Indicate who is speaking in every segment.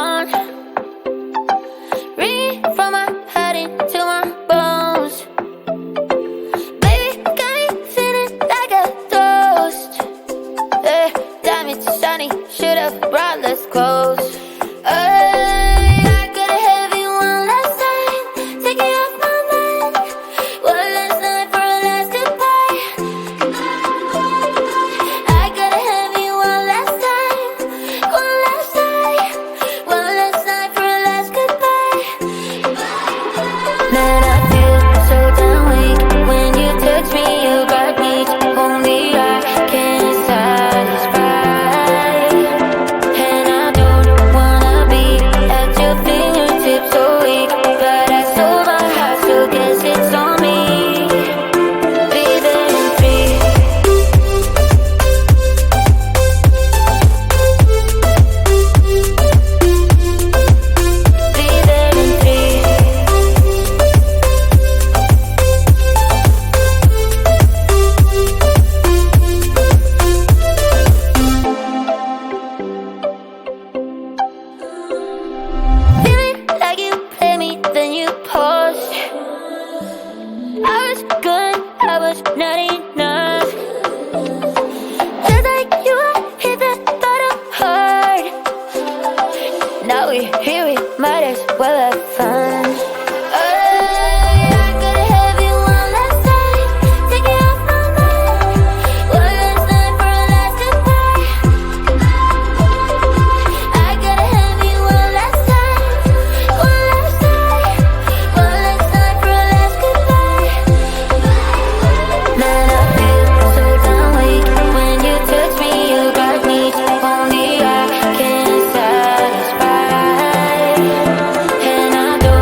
Speaker 1: on. Ring from my head into my bones. Baby, got me feeling like a toast. Diamonds shiny, should've brought less clothes. I got a heavy one last time, take it off my mind. One last night for a last goodbye. I got a heavy one last time, one last night, one last night for a last goodbye. Man, I feel so damn weak when you touch me, you got me. Only I can satisfy. And I don't wanna be at your fingertips so weak, but I sold my heart, so guess it's on me. Be there in three. Be there in three. Feeling like you play me, then you pause. I was good, I was not enough. Just like you, I hit the bottom hard. Now we're here, we might as well have fun. I got a heavy one last time, take it off my mind. One last night for a last goodbye. I got a heavy one last time, one last night, one last night for a last goodbye. Man, I feel so damn weak when you touch me, you got me. Only I can satisfy. And I don't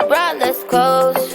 Speaker 1: brought us close.